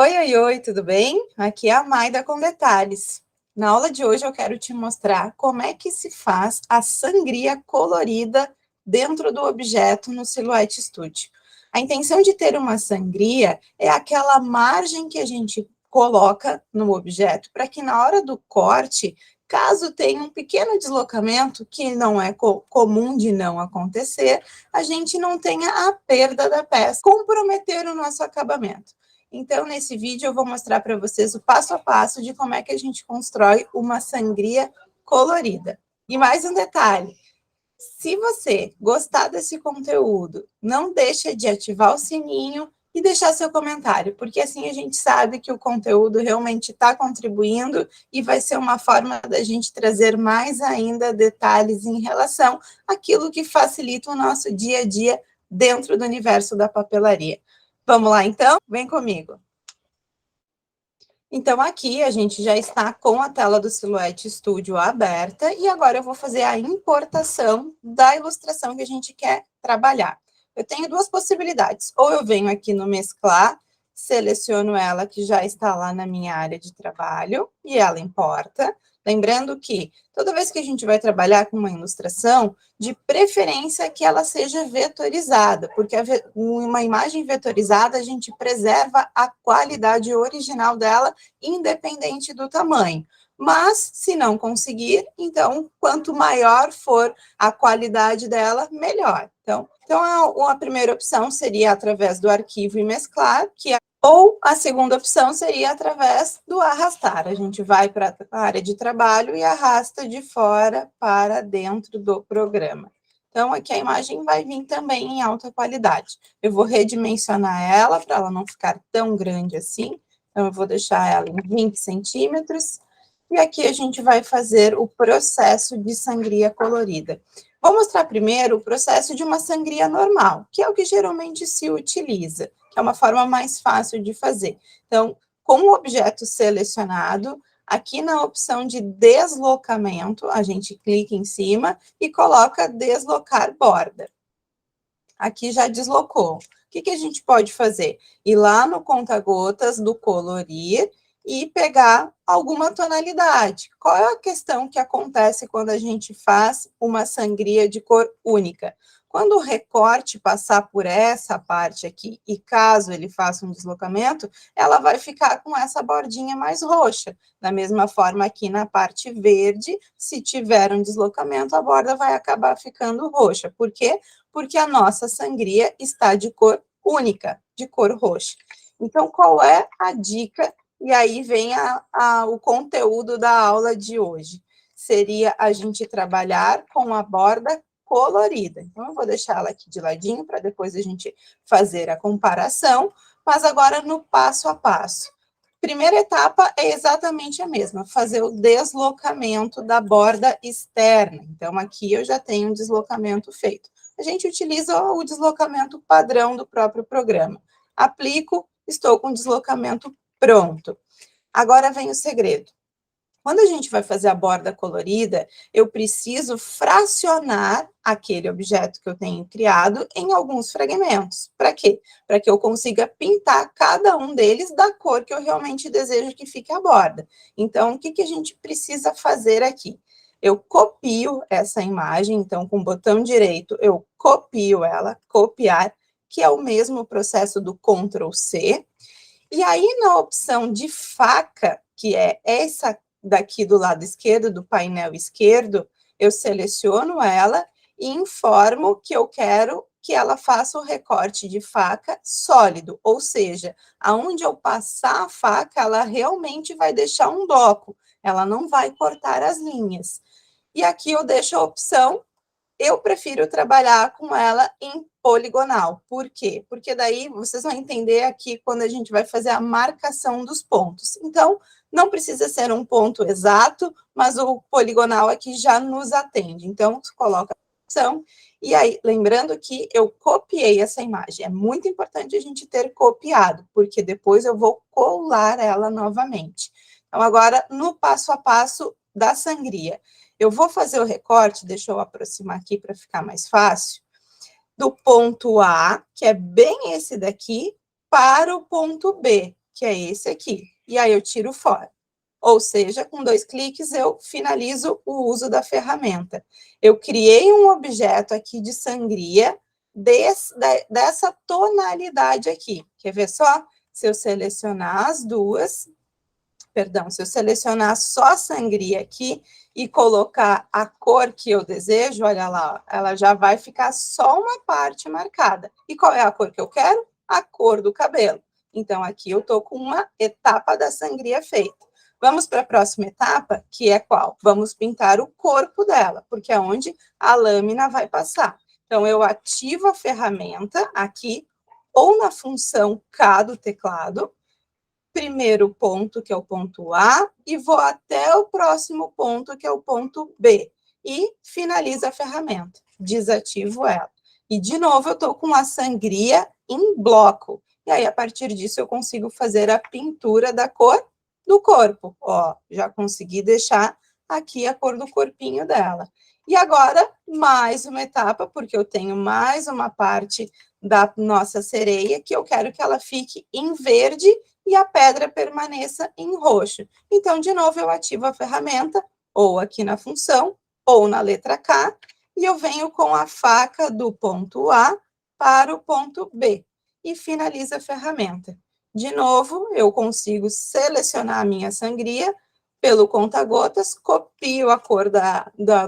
Oi, oi, oi, tudo bem? Aqui é a Maida com detalhes. Na aula de hoje eu quero te mostrar como é que se faz a sangria colorida dentro do objeto no Silhouette Studio. A intenção de ter uma sangria é aquela margem que a gente coloca no objeto para que na hora do corte, caso tenha um pequeno deslocamento, que não é comum de não acontecer, a gente não tenha a perda da peça, comprometer o nosso acabamento. Então, nesse vídeo, eu vou mostrar para vocês o passo a passo de como é que a gente constrói uma sangria colorida. E mais um detalhe, se você gostar desse conteúdo, não deixa de ativar o sininho e deixar seu comentário, porque assim a gente sabe que o conteúdo realmente está contribuindo e vai ser uma forma da gente trazer mais ainda detalhes em relação àquilo que facilita o nosso dia a dia dentro do universo da papelaria. Vamos lá, então? Vem comigo. Então, aqui a gente já está com a tela do Silhouette Studio aberta e agora eu vou fazer a importação da ilustração que a gente quer trabalhar. Eu tenho duas possibilidades. Ou eu venho aqui no Mesclar, seleciono ela que já está lá na minha área de trabalho e ela importa. Lembrando que toda vez que a gente vai trabalhar com uma ilustração, de preferência que ela seja vetorizada, porque uma imagem vetorizada a gente preserva a qualidade original dela, independente do tamanho. Mas, se não conseguir, então, quanto maior for a qualidade dela, melhor. Então a primeira opção seria através do arquivo e mesclar, que é ou a segunda opção seria através do arrastar. A gente vai para a área de trabalho e arrasta de fora para dentro do programa. Então, aqui a imagem vai vir também em alta qualidade. Eu vou redimensionar ela para ela não ficar tão grande assim. Então, eu vou deixar ela em 20 centímetros. E aqui a gente vai fazer o processo de sangria colorida. Vou mostrar primeiro o processo de uma sangria normal, que é o que geralmente se utiliza, que é uma forma mais fácil de fazer. Então, com o objeto selecionado, aqui na opção de deslocamento, a gente clica em cima e coloca deslocar borda. Aqui já deslocou. O que a gente pode fazer? Ir lá no conta-gotas do colorir e pegar alguma tonalidade. Qual é a questão que acontece quando a gente faz uma sangria de cor única? Quando o recorte passar por essa parte aqui, e caso ele faça um deslocamento, ela vai ficar com essa bordinha mais roxa. Da mesma forma aqui na parte verde, se tiver um deslocamento, a borda vai acabar ficando roxa. Por quê? Porque a nossa sangria está de cor única, de cor roxa. Então, qual é a dica? E aí vem o conteúdo da aula de hoje. Seria a gente trabalhar com a borda colorida. Então, eu vou deixar ela aqui de ladinho para depois a gente fazer a comparação, mas agora no passo a passo. Primeira etapa é exatamente a mesma, fazer o deslocamento da borda externa. Então, aqui eu já tenho um deslocamento feito. A gente utiliza o deslocamento padrão do próprio programa. Aplico, estou com o deslocamento pronto. Agora vem o segredo. Quando a gente vai fazer a borda colorida, eu preciso fracionar aquele objeto que eu tenho criado em alguns fragmentos. Para quê? Para que eu consiga pintar cada um deles da cor que eu realmente desejo que fique a borda. Então, o que a gente precisa fazer aqui? Eu copio essa imagem, então, com o botão direito, eu copio ela, copiar, que é o mesmo processo do Ctrl C. E aí, na opção de faca, que é essa daqui do lado esquerdo, do painel esquerdo, eu seleciono ela e informo que eu quero que ela faça o recorte de faca sólido, ou seja, aonde eu passar a faca, ela realmente vai deixar um bloco, ela não vai cortar as linhas. E aqui eu deixo a opção, eu prefiro trabalhar com ela em poligonal. Por quê? Porque daí vocês vão entender aqui quando a gente vai fazer a marcação dos pontos. Então, não precisa ser um ponto exato, mas o poligonal aqui já nos atende. Então, coloca a opção. E aí, lembrando que eu copiei essa imagem. É muito importante a gente ter copiado, porque depois eu vou colar ela novamente. Então, agora, no passo a passo da sangria. Eu vou fazer o recorte, deixa eu aproximar aqui para ficar mais fácil, do ponto A, que é bem esse daqui, para o ponto B, que é esse aqui. E aí eu tiro fora. Ou seja, com 2 cliques eu finalizo o uso da ferramenta. Eu criei um objeto aqui de sangria dessa tonalidade aqui. Quer ver só? Se eu selecionar as duas, perdão, se eu selecionar só a sangria aqui e colocar a cor que eu desejo, olha lá, ela já vai ficar só uma parte marcada. E qual é a cor que eu quero? A cor do cabelo. Então, aqui eu estou com uma etapa da sangria feita. Vamos para a próxima etapa, que é qual? Vamos pintar o corpo dela, porque é onde a lâmina vai passar. Então, eu ativo a ferramenta aqui, ou na função K do teclado, primeiro ponto, que é o ponto A, e vou até o próximo ponto, que é o ponto B. E finalizo a ferramenta. Desativo ela. E, de novo, eu estou com a sangria em bloco. E aí, a partir disso, eu consigo fazer a pintura da cor do corpo. Ó, já consegui deixar aqui a cor do corpinho dela. E agora, mais uma etapa, porque eu tenho mais uma parte da nossa sereia, que eu quero que ela fique em verde e a pedra permaneça em roxo. Então, de novo, eu ativo a ferramenta, ou aqui na função, ou na letra K, e eu venho com a faca do ponto A para o ponto B, e finalizo a ferramenta. De novo, eu consigo selecionar a minha sangria pelo conta-gotas, copio a cor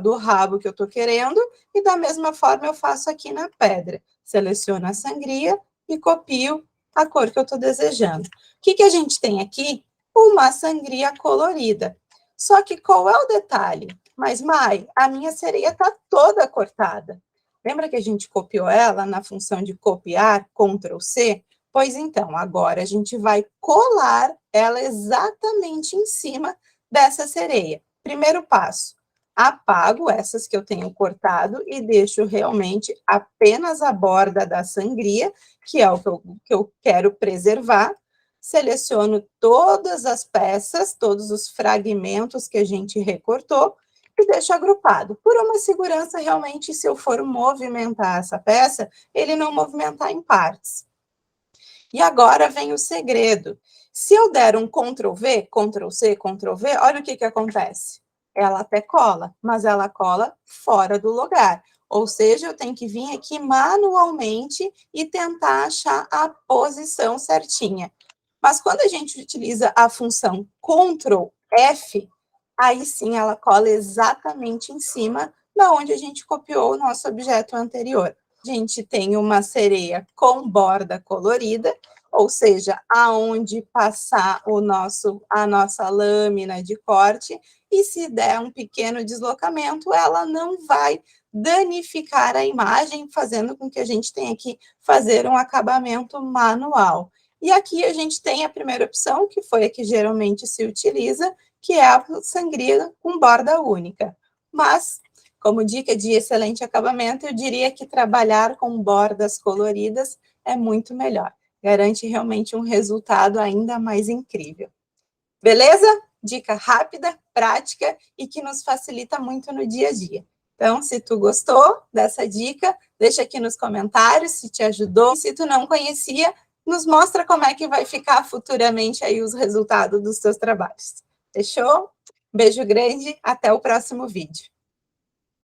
do rabo que eu estou querendo, e da mesma forma eu faço aqui na pedra. Seleciono a sangria e copio a cor que eu estou desejando. O que a gente tem aqui? Uma sangria colorida. Só que qual é o detalhe? Mas, Mai, a minha sereia está toda cortada. Lembra que a gente copiou ela na função de copiar, Ctrl C? Pois então, agora a gente vai colar ela exatamente em cima dessa sereia. Primeiro passo, apago essas que eu tenho cortado e deixo realmente apenas a borda da sangria, que é o que eu quero preservar. Seleciono todas as peças, todos os fragmentos que a gente recortou e deixo agrupado. Por uma segurança, realmente, se eu for movimentar essa peça, ele não movimentar em partes. E agora vem o segredo. Se eu der um Ctrl V, Ctrl C, Ctrl V, olha o que acontece. Ela até cola, mas ela cola fora do lugar. Ou seja, eu tenho que vir aqui manualmente e tentar achar a posição certinha. Mas quando a gente utiliza a função Ctrl F, aí sim ela cola exatamente em cima da onde a gente copiou o nosso objeto anterior. A gente tem uma sereia com borda colorida, ou seja, aonde passar a nossa lâmina de corte, e se der um pequeno deslocamento, ela não vai danificar a imagem, fazendo com que a gente tenha que fazer um acabamento manual. E aqui a gente tem a primeira opção, que foi a que geralmente se utiliza, que é a sangria com borda única. Mas, como dica de excelente acabamento, eu diria que trabalhar com bordas coloridas é muito melhor. Garante realmente um resultado ainda mais incrível. Beleza? Dica rápida, prática e que nos facilita muito no dia a dia. Então, se tu gostou dessa dica, deixa aqui nos comentários se te ajudou. Se tu não conhecia, nos mostra como é que vai ficar futuramente aí os resultados dos teus trabalhos. Fechou? Beijo grande, até o próximo vídeo.